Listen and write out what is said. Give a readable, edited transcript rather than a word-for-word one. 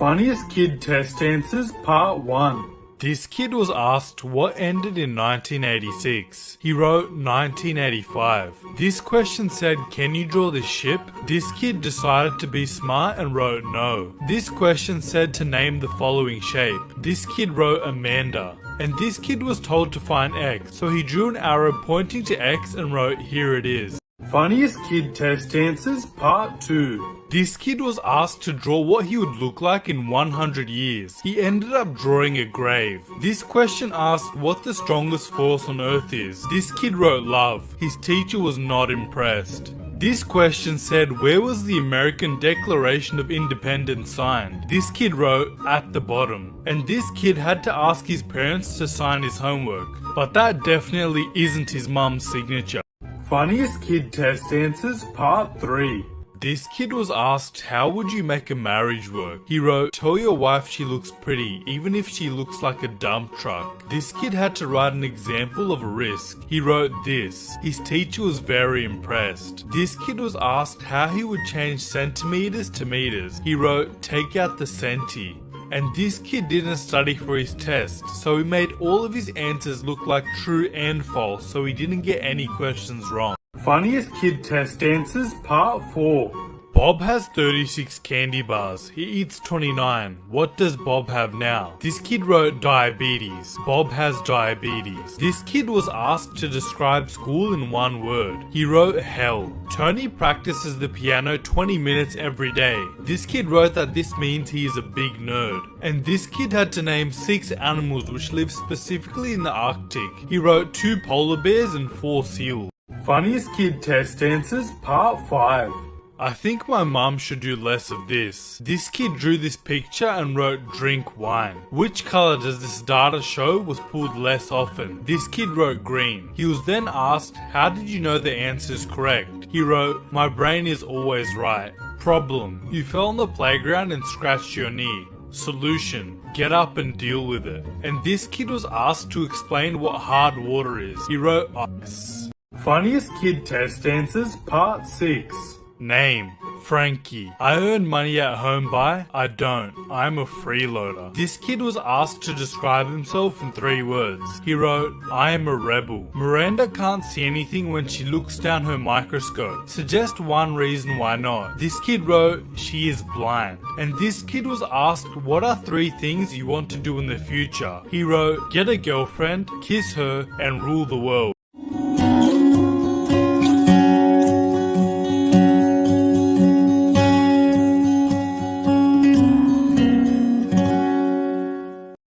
Funniest Kid Test Answers Part 1. This kid was asked what ended in 1986. He wrote 1985. This question said, can you draw this ship? This kid decided to be smart and wrote no. This question said to name the following shape. This kid wrote Amanda. And this kid was told to find X, so he drew an arrow pointing to X and wrote, here it is. Funniest Kid Test Answers Part 2. This kid was asked to draw what he would look like in 100 years. He ended up drawing a grave. This question asked what the strongest force on earth is. This kid wrote love. His teacher was not impressed. This question said, where was the American Declaration of Independence signed? This kid wrote, at the bottom. And this kid had to ask his parents to sign his homework. But that definitely isn't his mum's signature. Funniest Kid Test Answers Part 3. This kid was asked, how would you make a marriage work? He wrote, tell your wife she looks pretty, even if she looks like a dump truck. This kid had to write an example of a risk. He wrote this. His teacher was very impressed. This kid was asked how he would change centimeters to meters. He wrote, take out the centi. And this kid didn't study for his test, so he made all of his answers look like true and false, so he didn't get any questions wrong. Funniest Kid Test Answers Part 4. Bob has 36 candy bars. He eats 29. What does Bob have now? This kid wrote diabetes. Bob has diabetes. This kid was asked to describe school in one word. He wrote hell. Tony practices the piano 20 minutes every day. This kid wrote that this means he is a big nerd. And this kid had to name 6 animals which live specifically in the Arctic. He wrote 2 polar bears and 4 seals. Funniest Kid Test Answers Part 5. I think my mum should do less of this. This kid drew this picture and wrote drink wine. Which color does this data show was pulled less often? This kid wrote green. He was then asked, how did you know the answer is correct? He wrote, my brain is always right. Problem, you fell on the playground and scratched your knee. Solution, get up and deal with it. And this kid was asked to explain what hard water is. He wrote ice. Funniest Kid Test Answers Part 6. Name, Frankie. I earn money at home by, I don't. I'm a freeloader. This kid was asked to describe himself in 3 words. He wrote, I am a rebel. Miranda can't see anything when she looks down her microscope. Suggest one reason why not. This kid wrote, she is blind. And this kid was asked, what are 3 things you want to do in the future? He wrote, get a girlfriend, kiss her, and rule the world.